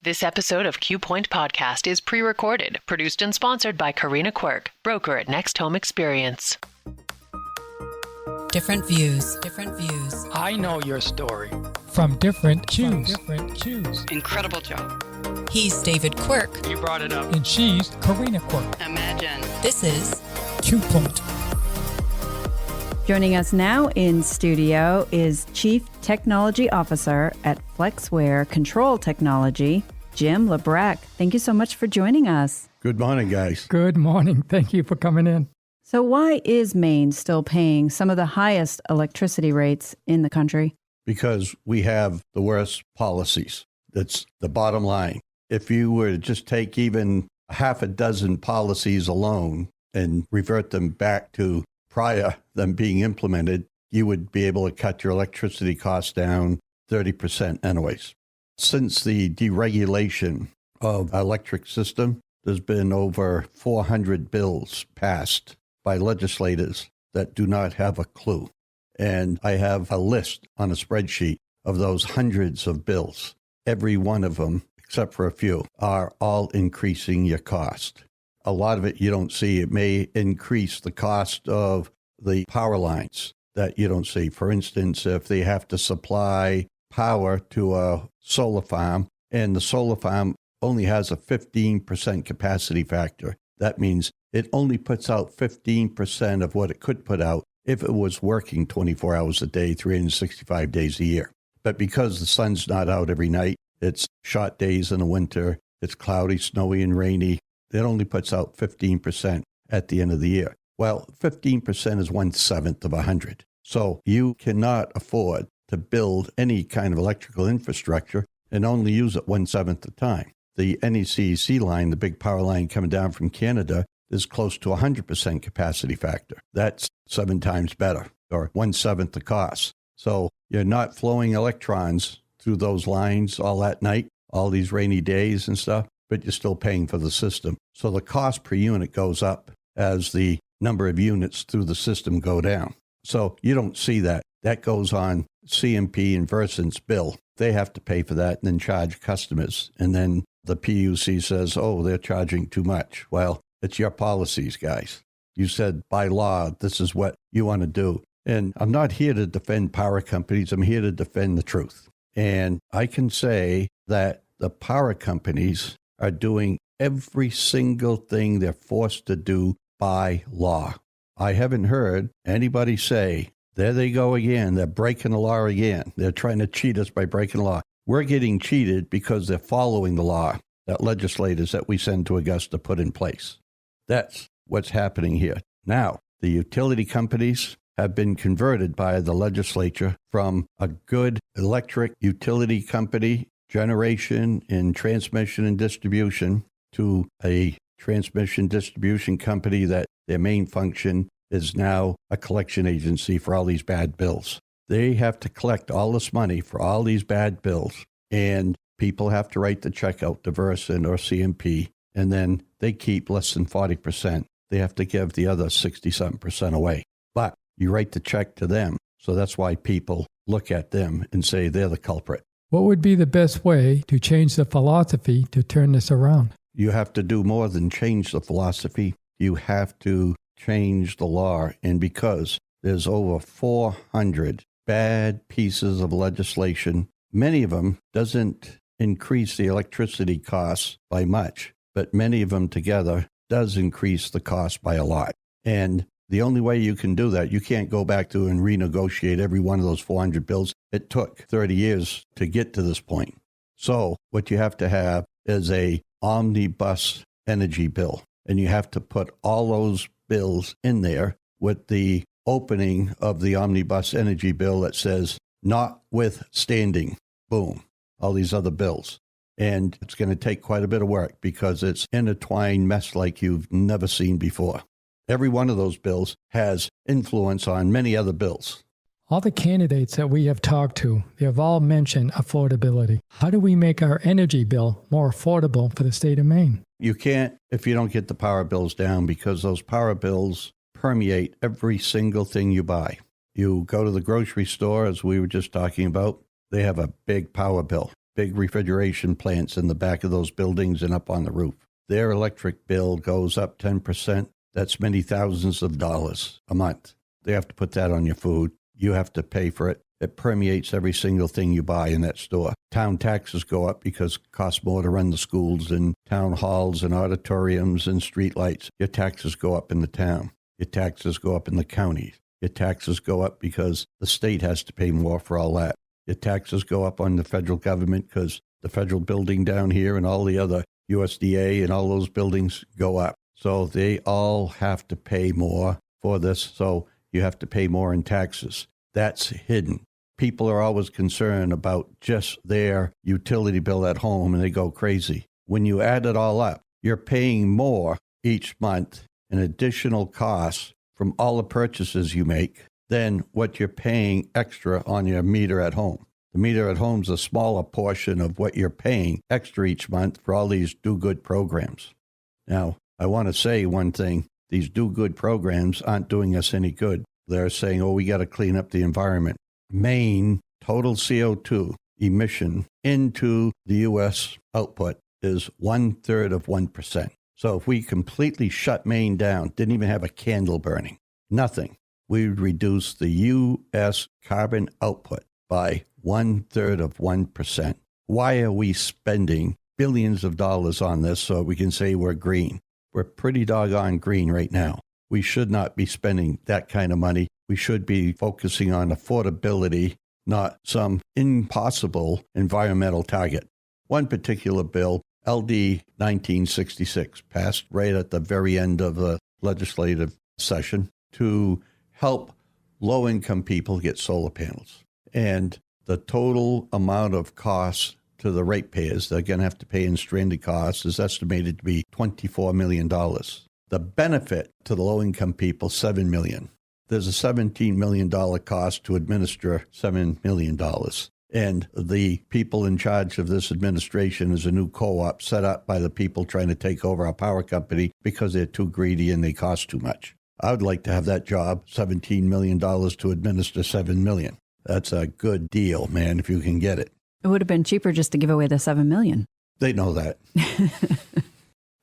This episode of Q Point Podcast is pre-recorded, produced and sponsored by Karina Quirk, broker at Next Home Experience. Different views. I know your story. From different Q's. Incredible job. He's David Quirk. You brought it up. And she's Karina Quirk. Imagine. This is Q Point. Joining us now in studio is Chief Technology Officer at Flexware Control Technology, Jim LaBrecque. Thank you so much for joining us. Good morning, guys. Good morning. Thank you for coming in. So why is Maine still paying some of the highest electricity rates in the country? Because we have the worst policies. That's the bottom line. If you were to just take even half a dozen policies alone and revert them back to prior them being implemented, you would be able to cut your electricity costs down 30% anyways. Since the deregulation of our electric system, there's been over 400 bills passed by legislators that do not have a clue. And I have a list on a spreadsheet of those hundreds of bills. Every one of them, except for a few, are all increasing your cost. A lot of it you don't see. It may increase the cost of the power lines that you don't see. For instance, if they have to supply power to a solar farm and the solar farm only has a 15% capacity factor, that means it only puts out 15% of what it could put out if it was working 24 hours a day, 365 days a year. But because the sun's not out every night, it's short days in the winter, it's cloudy, snowy, and rainy, it only puts out 15% at the end of the year. Well, 15% is 1/7 of 100. So you cannot afford to build any kind of electrical infrastructure and only use it 1/7 of the time. The NECEC line, the big power line coming down from Canada, is close to 100% capacity factor. That's 7 times better, or 1/7 the cost. So you're not flowing electrons through those lines all that night, all these rainy days and stuff, but you're still paying for the system. So the cost per unit goes up as the number of units through the system go down. So you don't see that. That goes on CMP and Versant's bill. They have to pay for that and then charge customers. And then the PUC says, oh, they're charging too much. Well, it's your policies, guys. You said by law, this is what you want to do. And I'm not here to defend power companies. I'm here to defend the truth. And I can say that the power companies are doing every single thing they're forced to do by law. I haven't heard anybody say, there they go again, they're breaking the law again. They're trying to cheat us by breaking the law. We're getting cheated because they're following the law that legislators that we send to Augusta put in place. That's what's happening here. Now, the utility companies have been converted by the legislature from a good electric utility company, generation and transmission and distribution, to a transmission distribution company that their main function is now a collection agency for all these bad bills. They have to collect all this money for all these bad bills, and people have to write the check out to Versant or CMP, and then they keep less than 40%. They have to give the other 60-something% away. But you write the check to them, so that's why people look at them and say they're the culprit. What would be the best way to change the philosophy to turn this around? You have to do more than change the philosophy. You have to change the law. And because there's over 400 bad pieces of legislation, many of them doesn't increase the electricity costs by much, but many of them together does increase the cost by a lot. And the only way you can do that, you can't go back to and renegotiate every one of those 400 bills. It took 30 years to get to this point. So what you have to have is a omnibus energy bill. And you have to put all those bills in there with the opening of the omnibus energy bill that says, notwithstanding, boom, all these other bills. And it's going to take quite a bit of work because it's intertwined mess like you've never seen before. Every one of those bills has influence on many other bills. All the candidates that we have talked to, they have all mentioned affordability. How do we make our energy bill more affordable for the state of Maine? You can't if you don't get the power bills down, because those power bills permeate every single thing you buy. You go to the grocery store, as we were just talking about, they have a big power bill. big refrigeration plants in the back of those buildings and up on the roof. Their electric bill goes up 10%. That's many thousands of dollars a month. They have to put that on your food. You have to pay for it. It permeates every single thing you buy in that store. Town taxes go up because it costs more to run the schools and town halls and auditoriums and streetlights. Your taxes go up in the town. Your taxes go up in the county. Your taxes go up because the state has to pay more for all that. Your taxes go up on the federal government because the federal building down here and all the other USDA and all those buildings go up. So they all have to pay more for this. So you have to pay more in taxes. That's hidden. People are always concerned about just their utility bill at home and they go crazy. When you add it all up, you're paying more each month in additional costs from all the purchases you make than what you're paying extra on your meter at home. The meter at home is a smaller portion of what you're paying extra each month for all these do-good programs. Now, I want to say one thing. These do-good programs aren't doing us any good. They're saying, we got to clean up the environment. Maine total CO2 emission into the U.S. output is 1/3 of 1%. So if we completely shut Maine down, didn't even have a candle burning, nothing, we would reduce the U.S. carbon output by 1/3 of 1%. Why are we spending billions of dollars on this so we can say we're green? We're pretty doggone green right now. We should not be spending that kind of money. We should be focusing on affordability, not some impossible environmental target. One particular bill, LD 1966, passed right at the very end of the legislative session to help low-income people get solar panels. And the total amount of costs to the ratepayers they're going to have to pay in stranded costs is estimated to be $24 million. The benefit to the low-income people, $7 million. There's a $17 million cost to administer $7 million. And the people in charge of this administration is a new co-op set up by the people trying to take over our power company because they're too greedy and they cost too much. I would like to have that job, $17 million to administer $7 million. That's a good deal, man, if you can get it. It would have been cheaper just to give away the $7 million. They know that.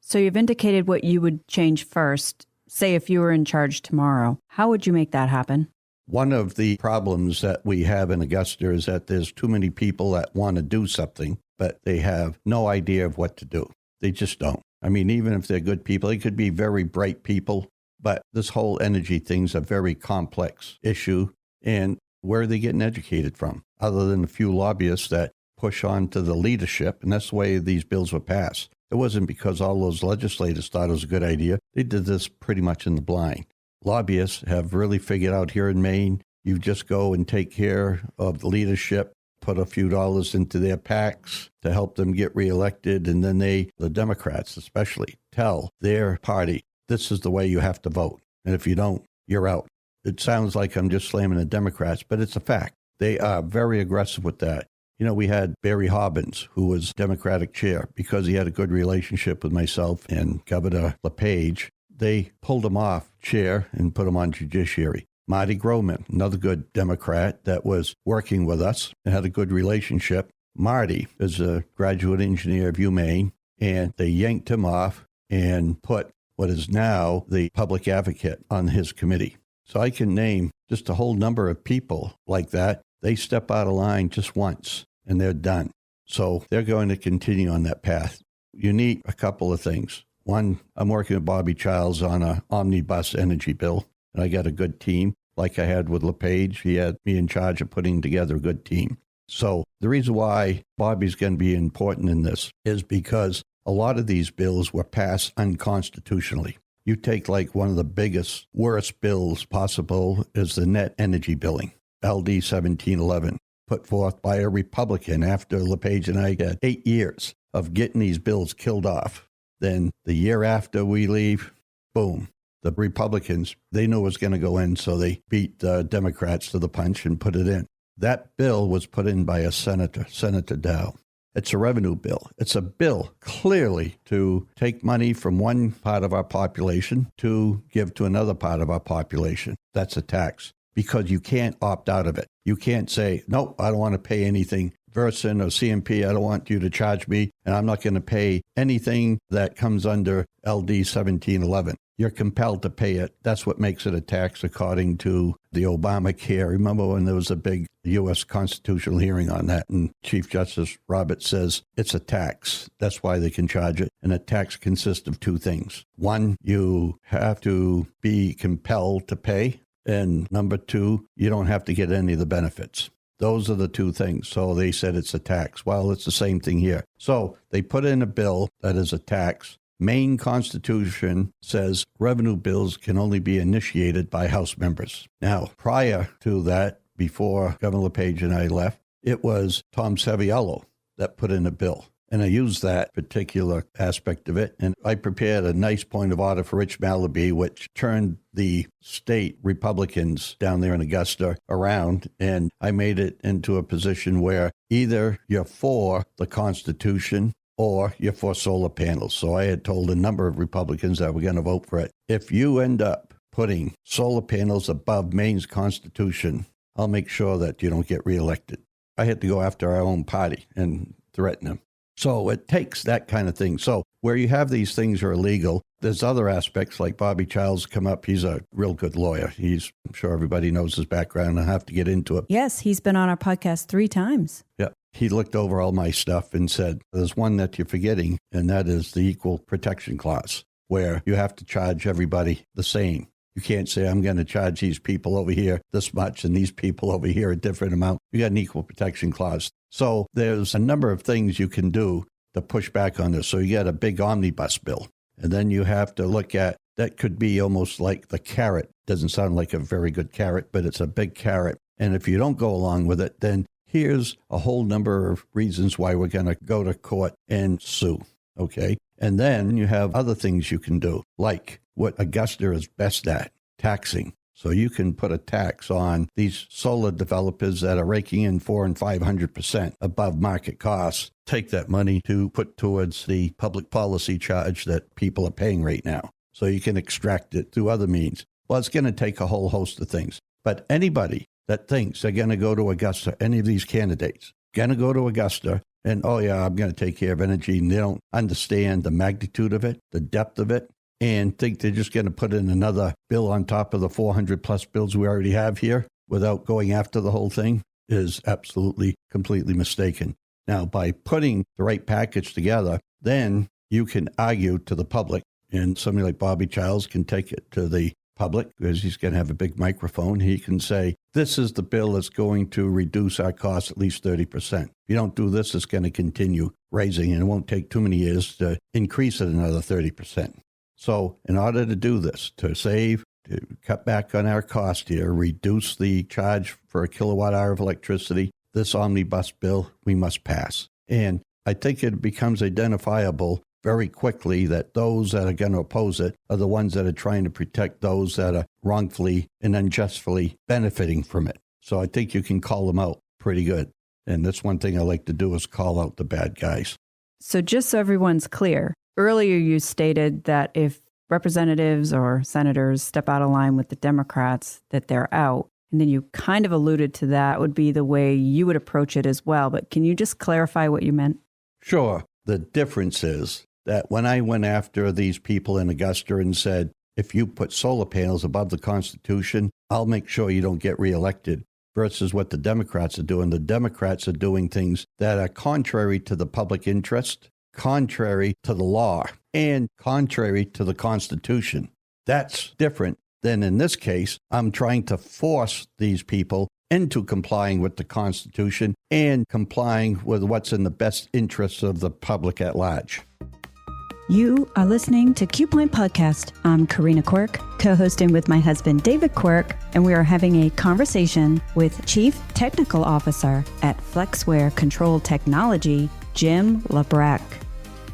So you've indicated what you would change first. Say if you were in charge tomorrow, how would you make that happen? One of the problems that we have in Augusta is that there's too many people that want to do something, but they have no idea of what to do. They just don't. I mean, even if they're good people, they could be very bright people, but this whole energy thing's a very complex issue. And where are they getting educated from? Other than a few lobbyists that push on to the leadership, and that's the way these bills were passed. It wasn't because all those legislators thought it was a good idea. They did this pretty much in the blind. Lobbyists have really figured out here in Maine, you just go and take care of the leadership, put a few dollars into their PACs to help them get reelected, and then the Democrats especially, tell their party, this is the way you have to vote. And if you don't, you're out. It sounds like I'm just slamming the Democrats, but it's a fact. They are very aggressive with that. You know, we had Barry Hobbins, who was Democratic chair, because he had a good relationship with myself and Governor LePage. They pulled him off chair and put him on judiciary. Marty Groman, another good Democrat that was working with us and had a good relationship. Marty is a graduate engineer of UMaine, and they yanked him off and put what is now the public advocate on his committee. So I can name just a whole number of people like that. They step out of line just once, and they're done. So they're going to continue on that path. You need a couple of things. One, I'm working with Bobby Childs on an omnibus energy bill, and I got a good team. Like I had with LePage, he had me in charge of putting together a good team. So the reason why Bobby's going to be important in this is because a lot of these bills were passed unconstitutionally. You take like one of the biggest, worst bills possible is the net energy billing. LD 1711, put forth by a Republican after LePage and I had 8 years of getting these bills killed off. Then the year after we leave, boom, the Republicans, they knew it was going to go in, so they beat the Democrats to the punch and put it in. That bill was put in by a senator, Senator Dow. It's a revenue bill. It's a bill clearly to take money from one part of our population to give to another part of our population. That's a tax. Because you can't opt out of it. You can't say, no, I don't want to pay anything. Versin or CMP, I don't want you to charge me, and I'm not going to pay anything that comes under LD 1711. You're compelled to pay it. That's what makes it a tax according to the Obamacare. Remember when there was a big U.S. constitutional hearing on that, and Chief Justice Roberts says it's a tax. That's why they can charge it. And a tax consists of two things. One, you have to be compelled to pay. And number two, you don't have to get any of the benefits. Those are the two things. So they said it's a tax. Well, it's the same thing here. So they put in a bill that is a tax. Maine Constitution says revenue bills can only be initiated by House members. Now, prior to that, before Governor LePage and I left, it was Tom Saviello that put in a bill. And I used that particular aspect of it. And I prepared a nice point of order for Rich Malaby, which turned the state Republicans down there in Augusta around. And I made it into a position where either you're for the Constitution or you're for solar panels. So I had told a number of Republicans that were going to vote for it. If you end up putting solar panels above Maine's Constitution, I'll make sure that you don't get reelected. I had to go after our own party and threaten them. So it takes that kind of thing. So where you have these things are illegal, there's other aspects like Bobby Childs come up. He's a real good lawyer. I'm sure everybody knows his background. I have to get into it. Yes, he's been on our podcast 3 times. Yeah. He looked over all my stuff and said, there's one that you're forgetting, and that is the Equal Protection Clause, where you have to charge everybody the same. You can't say, I'm going to charge these people over here this much and these people over here a different amount. You got an Equal Protection Clause. So there's a number of things you can do to push back on this. So you got a big omnibus bill, and then you have to look at, that could be almost like the carrot. Doesn't sound like a very good carrot, but it's a big carrot. And if you don't go along with it, then here's a whole number of reasons why we're going to go to court and sue, okay? And then you have other things you can do, like what Augusta is best at, taxing. So you can put a tax on these solar developers that are raking in 400% and 500% above market costs. Take that money to put towards the public policy charge that people are paying right now. So you can extract it through other means. Well, it's going to take a whole host of things. But anybody that thinks they're going to go to Augusta, any of these candidates, going to go to Augusta and, oh, yeah, I'm going to take care of energy, and they don't understand the magnitude of it, the depth of it, and think they're just going to put in another bill on top of the 400-plus bills we already have here without going after the whole thing is absolutely, completely mistaken. Now, by putting the right package together, then you can argue to the public, and somebody like Bobby Childs can take it to the public because he's going to have a big microphone. He can say, this is the bill that's going to reduce our costs at least 30%. If you don't do this, it's going to continue raising, and it won't take too many years to increase it another 30%. So in order to do this, to save, to cut back on our cost here, reduce the charge for a kilowatt hour of electricity, this omnibus bill we must pass. And I think it becomes identifiable very quickly that those that are going to oppose it are the ones that are trying to protect those that are wrongfully and unjustly benefiting from it. So I think you can call them out pretty good. And that's one thing I like to do is call out the bad guys. So just so everyone's clear, earlier you stated that if representatives or senators step out of line with the Democrats, that they're out. And then you kind of alluded to that would be the way you would approach it as well. But can you just clarify what you meant? Sure. The difference is that when I went after these people in Augusta and said, if you put solar panels above the Constitution, I'll make sure you don't get reelected, versus what the Democrats are doing. The Democrats are doing things that are contrary to the public interest, contrary to the law, and contrary to the Constitution. That's different than in this case, I'm trying to force these people into complying with the Constitution and complying with what's in the best interests of the public at large. You are listening to Q Point Podcast. I'm Karina Quirk, co-hosting with my husband, David Quirk, and we are having a conversation with Chief Technical Officer at Flexware Control Technology, Jim LaBrecque.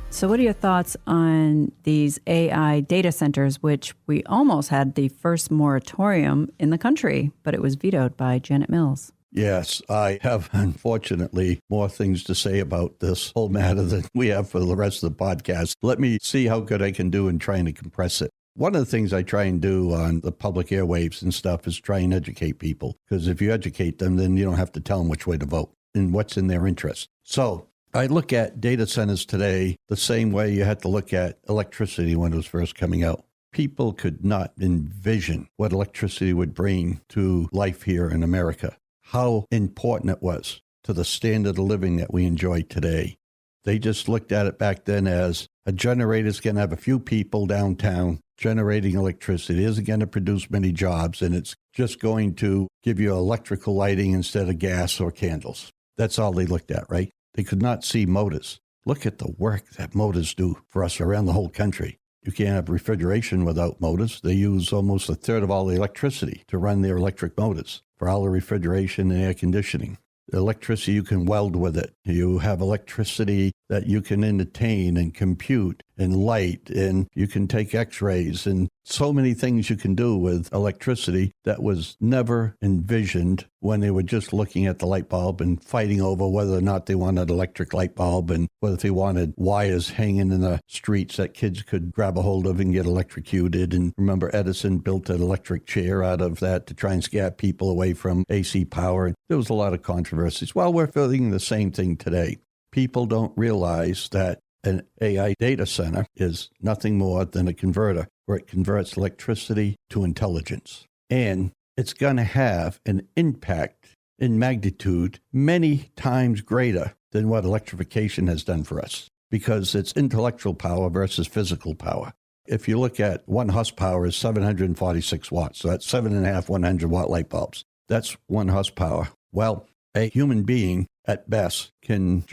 So what are your thoughts on these AI data centers, which we almost had the first moratorium in the country, but it was vetoed by Janet Mills? Yes, I have, unfortunately, more things to say about this whole matter than we have for the rest of the podcast. Let me see how good I can do in trying to compress it. One of the things I try and do on the public airwaves and stuff is try and educate people, because if you educate them, then you don't have to tell them which way to vote. in what's in their interest. So I look at data centers today the same way you had to look at electricity when it was first coming out. People could not envision what electricity would bring to life here in America, how important it was to the standard of living that we enjoy today. They just looked at it back then as a generator's going to have a few people downtown generating electricity. It isn't going to produce many jobs, and it's just going to give you electrical lighting instead of gas or candles. That's all they looked at, right? They could not see motors. Look at the work that motors do for us around the whole country. You can't have refrigeration without motors. They use almost a third of all the electricity to run their electric motors for all the refrigeration and air conditioning. The electricity, you can weld with it. You have electricity that you can entertain and compute and light, and you can take x-rays and so many things you can do with electricity that was never envisioned when they were just looking at the light bulb and fighting over whether or not they wanted an electric light bulb and whether they wanted wires hanging in the streets that kids could grab a hold of and get electrocuted. And remember, Edison built an electric chair out of that to try and scare people away from AC power. And there was a lot of controversies. Well, we're feeling the same thing today. People don't realize that an AI data center is nothing more than a converter where it converts electricity to intelligence. And it's going to have an impact in magnitude many times greater than what electrification has done for us, because it's intellectual power versus physical power. If you look at 1 horsepower is 746 watts, so that's 7.5 100-watt light bulbs. That's 1 horsepower. Well, a human being at best can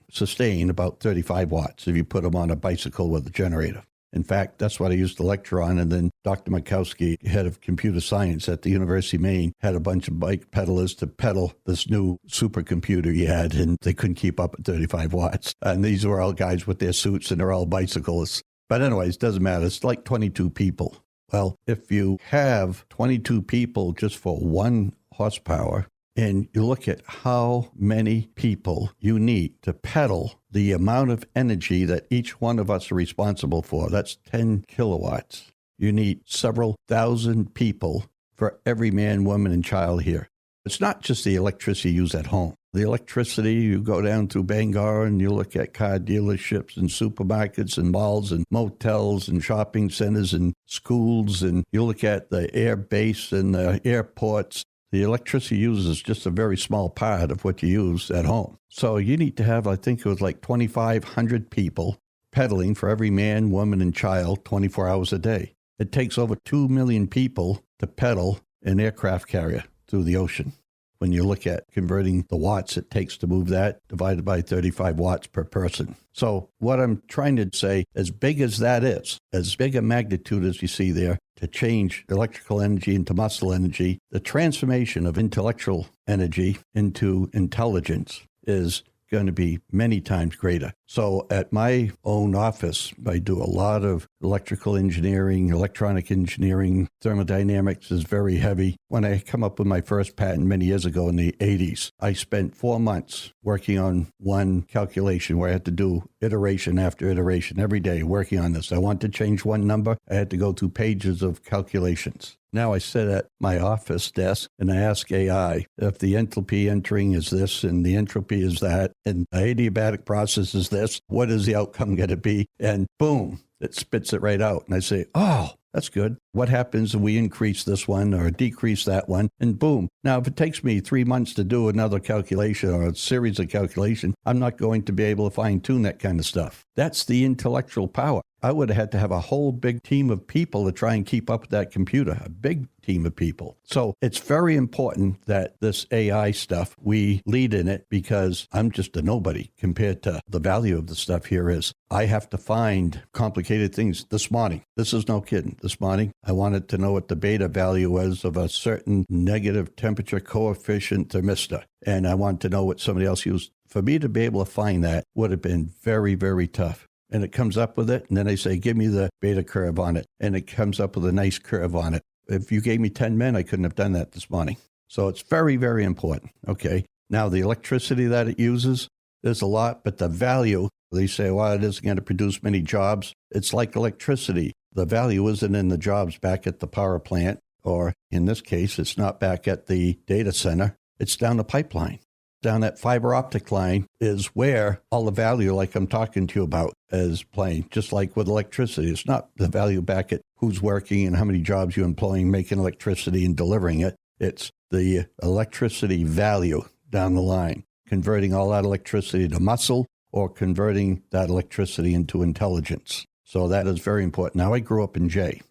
sustain about 35 watts if you put them on a bicycle with a generator. In fact, that's what I used to lecture on. And then Dr. Mikowski, head of computer science at the University of Maine, had a bunch of bike pedalers to pedal this new supercomputer he had, and they couldn't keep up at 35 watts. And these were all guys with their suits, and they're all bicyclists. But anyways, doesn't matter. It's like 22 people. Well, if you have 22 people just for 1 horsepower, and you look at how many people you need to pedal the amount of energy that each one of us are responsible for, that's 10 kilowatts. You need several thousand people for every man, woman, and child here. It's not just the electricity used at home. The electricity, you go down through Bangor and you look at car dealerships and supermarkets and malls and motels and shopping centers and schools, and you look at the air base and the airports. The electricity used is just a very small part of what you use at home. So you need to have, I think it was like 2,500 people pedaling for every man, woman, and child 24 hours a day. It takes over 2 million people to pedal an aircraft carrier through the ocean. When you look at converting the watts it takes to move that, divided by 35 watts per person. So what I'm trying to say, as big as that is, as big a magnitude as you see there, to change electrical energy into muscle energy, the transformation of intellectual energy into intelligence is going to be many times greater. So at my own office, I do a lot of electrical engineering, electronic engineering. Thermodynamics is very heavy. When I come up with my first patent many years ago in the 80s, I spent 4 months working on one calculation where I had to do iteration after iteration every day working on this. I wanted to change one number. I had to go through pages of calculations. Now I sit at my office desk and I ask AI if the enthalpy entering is this and the entropy is that and the adiabatic process is this, what is the outcome going to be? And boom, it spits it right out. And I say, oh, that's good. What happens if we increase this one or decrease that one? And boom. Now, if it takes me 3 months to do another calculation or a series of calculations, I'm not going to be able to fine tune that kind of stuff. That's the intellectual power. I would have had to have a whole big team of people to try and keep up with that computer, a big team of people. So it's very important that this AI stuff, we lead in it, because I'm just a nobody compared to the value of the stuff here is. I have to find complicated things. This morning, this is no kidding. This morning, I wanted to know what the beta value was of a certain negative temperature coefficient thermistor. And I wanted to know what somebody else used. For me to be able to find that would have been very, very tough. And it comes up with it, and then I say, give me the beta curve on it. And it comes up with a nice curve on it. If you gave me 10 men, I couldn't have done that this morning. So it's very, very important. Okay. Now, the electricity that it uses, there's a lot, but the value, they say, well, it isn't going to produce many jobs. It's like electricity. The value isn't in the jobs back at the power plant, or in this case, it's not back at the data center. It's down the pipeline. down that fiber optic line is where all the value, like I'm talking to you about, is playing. Just like with electricity. It's not the value back at who's working and how many jobs you're employing, making electricity and delivering it. It's the electricity value down the line, converting all that electricity to muscle or converting that electricity into intelligence. So that is very important. Now, I grew up in Jay.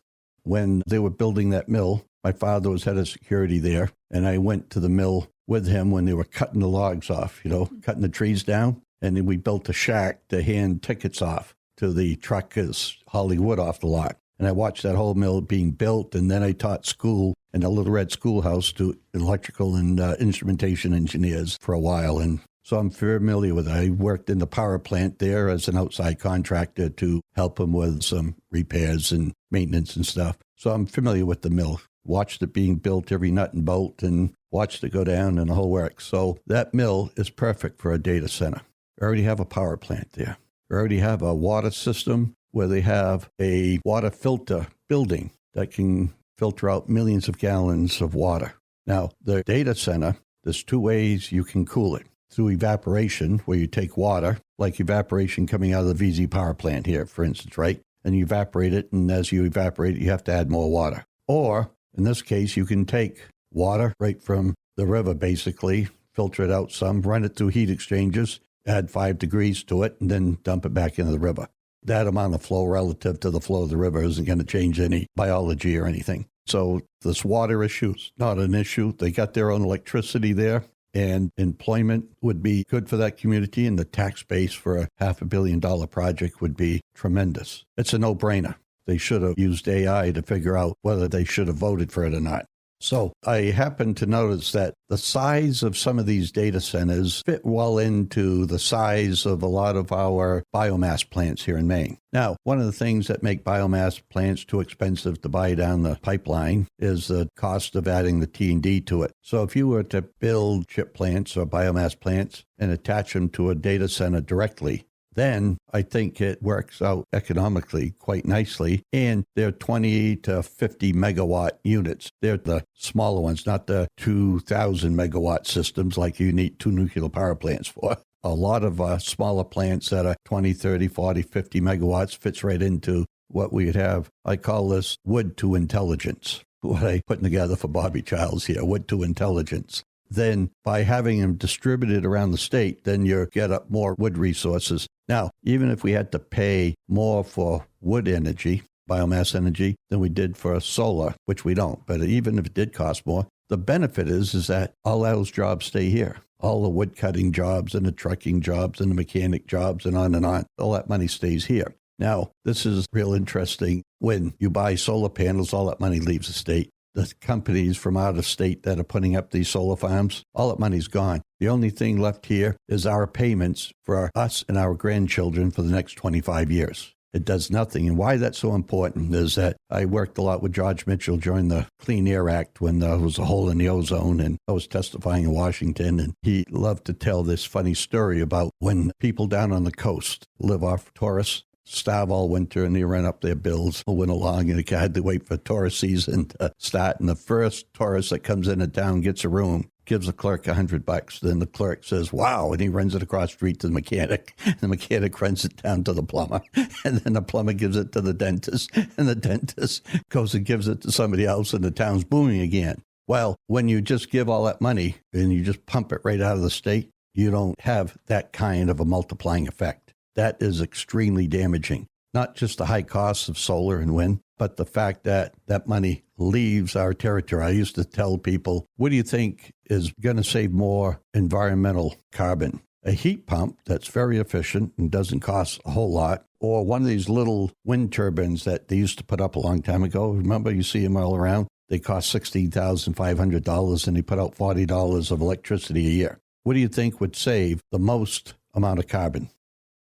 When they were building that mill, my father was head of security there, and I went to the mill with him when they were cutting the logs off, cutting the trees down. And then we built a shack to hand tickets off to the truckers, hauling wood off the lot. And I watched that whole mill being built, and then I taught school in a Little Red schoolhouse to electrical and instrumentation engineers for a while. And so I'm familiar with it. I worked in the power plant there as an outside contractor to help them with some repairs and maintenance and stuff. So I'm familiar with the mill. Watched it being built, every nut and bolt, and watched it go down and the whole works. So that mill is perfect for a data center. We already have a power plant there. We already have a water system where they have a water filter building that can filter out millions of gallons of water. Now, the data center, there's two ways you can cool it. Through evaporation, where you take water, like evaporation coming out of the VZ power plant here, for instance, right? And you evaporate it, and as you evaporate it, you have to add more water. Or, in this case, you can take water right from the river, basically, filter it out some, run it through heat exchangers, add 5 degrees to it, and then dump it back into the river. That amount of flow relative to the flow of the river isn't going to change any biology or anything. So this water issue is not an issue. They got their own electricity there, and employment would be good for that community, and the tax base for a $500 million project would be tremendous. It's a no-brainer. They should have used AI to figure out whether they should have voted for it or not. So I happen to notice that the size of some of these data centers fit well into the size of a lot of our biomass plants here in Maine. Now, one of the things that make biomass plants too expensive to buy down the pipeline is the cost of adding the T&D to it. So if you were to build chip plants or biomass plants and attach them to a data center directly, then I think it works out economically quite nicely. And they're 20 to 50 megawatt units. They're the smaller ones, not the 2,000 megawatt systems like you need 2 nuclear power plants for. A lot of smaller plants that are 20, 30, 40, 50 megawatts fits right into what we would have. I call this wood to intelligence, what I'm putting together for Bobby Childs here, wood to intelligence. Then by having them distributed around the state, then you get up more wood resources. Now, even if we had to pay more for wood energy, biomass energy, than we did for solar, which we don't, but even if it did cost more, the benefit is that all those jobs stay here. All the wood cutting jobs and the trucking jobs and the mechanic jobs and on, all that money stays here. Now, this is real interesting. When you buy solar panels, all that money leaves the state. The companies from out of state that are putting up these solar farms, all that money's gone. The only thing left here is our payments for us and our grandchildren for the next 25 years. It does nothing. And why that's so important is that I worked a lot with George Mitchell during the Clean Air Act when there was a hole in the ozone, and I was testifying in Washington, and he loved to tell this funny story about when people down on the coast live off tourists, starve all winter, and they run up their bills, went along, and they had to wait for tourist season to start. And the first tourist that comes into town gets a room, gives the clerk $100. Then the clerk says, wow, and he runs it across the street to the mechanic. The mechanic runs it down to the plumber, and then the plumber gives it to the dentist, and the dentist goes and gives it to somebody else, and the town's booming again. Well, when you just give all that money and you just pump it right out of the state, you don't have that kind of a multiplying effect. That is extremely damaging. Not just the high costs of solar and wind, but the fact that that money leaves our territory. I used to tell people, what do you think is going to save more environmental carbon? A heat pump that's very efficient and doesn't cost a whole lot, or one of these little wind turbines that they used to put up a long time ago. Remember, you see them all around? They cost $16,500 and they put out $40 of electricity a year. What do you think would save the most amount of carbon?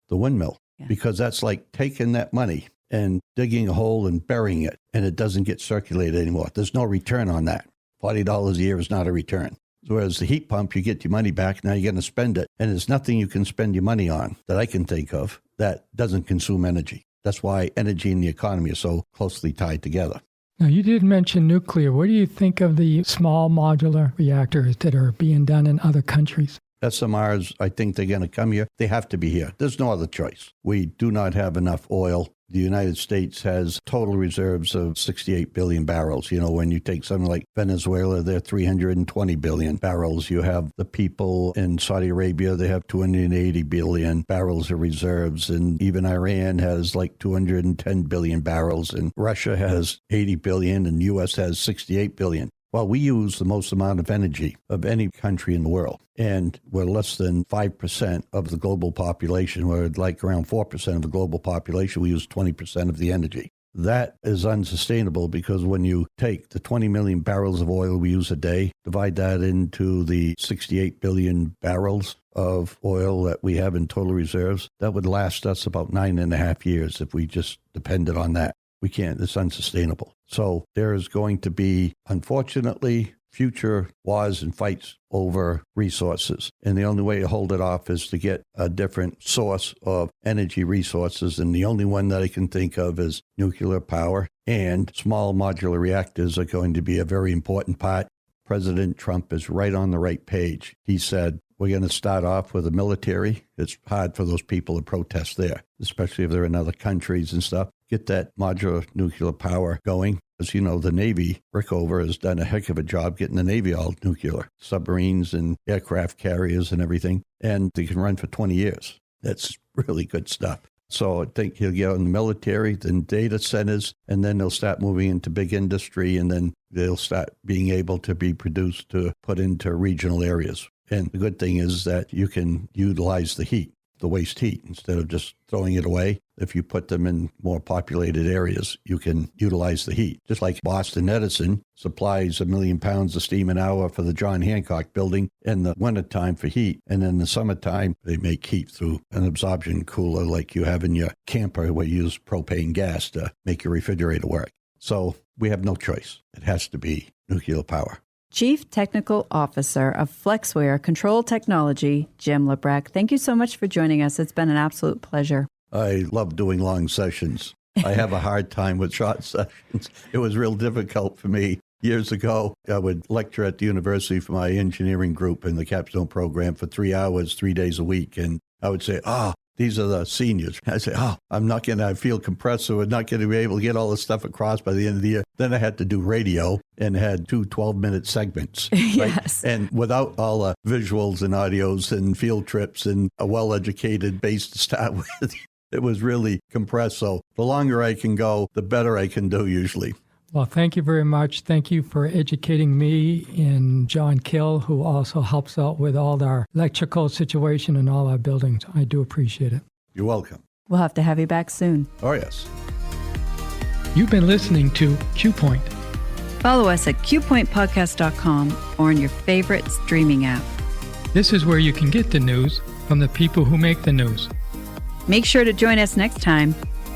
The windmill, because that's like taking that money and digging a hole and burying it, and it doesn't get circulated anymore. There's no return on that. $40 a year is not a return. Whereas the heat pump, you get your money back, now you're going to spend it, and there's nothing you can spend your money on that I can think of that doesn't consume energy. That's why energy and the economy are so closely tied together. Now, you did mention nuclear. What do you think of the small modular reactors that are being done in other countries? SMRs, I think they're going to come here. They have to be here. There's no other choice. We do not have enough oil. The United States has total reserves of 68 billion barrels. You know, when you take something like Venezuela, they're 320 billion barrels. You have the people in Saudi Arabia, they have 280 billion barrels of reserves. And even Iran has like 210 billion barrels. And Russia has 80 billion and U.S. has 68 billion. Well, we use the most amount of energy of any country in the world, and we're less than 5% of the global population. We're like around 4% of the global population. We use 20% of the energy. That is unsustainable because when you take the 20 million barrels of oil we use a day, divide that into the 68 billion barrels of oil that we have in total reserves, that would last us about 9.5 years if we just depended on that. We can't. It's unsustainable. So there is going to be, unfortunately, future wars and fights over resources. And the only way to hold it off is to get a different source of energy resources. And the only one that I can think of is nuclear power. And small modular reactors are going to be a very important part. President Trump is right on the right page. He said, we're going to start off with the military. It's hard for those people to protest there, especially if they're in other countries and stuff. Get that modular nuclear power going. As you know, the Navy, Rickover, has done a heck of a job getting the Navy all nuclear, submarines and aircraft carriers and everything, and they can run for 20 years. That's really good stuff. So I think he'll get on the military, then data centers, and then they'll start moving into big industry, and then they'll start being able to be produced to put into regional areas. And the good thing is that you can utilize the heat, the waste heat, instead of just throwing it away. If you put them in more populated areas, you can utilize the heat. Just like Boston Edison supplies 1 million pounds of steam an hour for the John Hancock building in the wintertime for heat. And in the summertime, they make heat through an absorption cooler like you have in your camper where you use propane gas to make your refrigerator work. So we have no choice. It has to be nuclear power. Chief Technical Officer of Flexware Control Technology, Jim LaBrecque. Thank you so much for joining us. It's been an absolute pleasure. I love doing long sessions. I have a hard time with short sessions. It was real difficult for me. Years ago, I would lecture at the university for my engineering group in the capstone program for 3 hours, 3 days a week. And I would say, these are the seniors. I say, I'm not going to feel compressed, so we're not going to be able to get all this stuff across by the end of the year. Then I had to do radio and had 2 12-minute segments. Yes. Right? And without all the visuals and audios and field trips and a well-educated base to start with, it was really compressed. So the longer I can go, the better I can do usually. Well, thank you very much. Thank you for educating me and John Kill, who also helps out with all our electrical situation in all our buildings. I do appreciate it. You're welcome. We'll have to have you back soon. Oh, yes. You've been listening to Q Point. Follow us at qpointpodcast.com or on your favorite streaming app. This is where you can get the news from the people who make the news. Make sure to join us next time.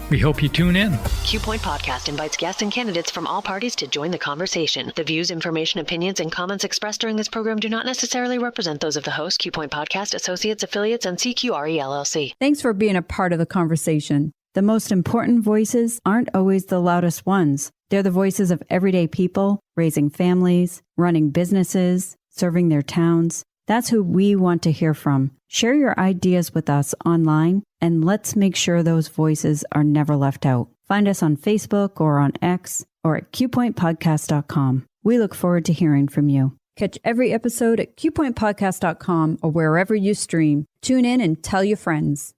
We hope you tune in. Q Point Podcast invites guests and candidates from all parties to join the conversation. The views, information, opinions, and comments expressed during this program do not necessarily represent those of the host, Q Point Podcast, associates, affiliates, and CQRE LLC. Thanks for being a part of the conversation. The most important voices aren't always the loudest ones. They're the voices of everyday people, raising families, running businesses, serving their towns. That's who we want to hear from. Share your ideas with us online, and let's make sure those voices are never left out. Find us on Facebook or on X or at qpointpodcast.com. We look forward to hearing from you. Catch every episode at qpointpodcast.com or wherever you stream. Tune in and tell your friends.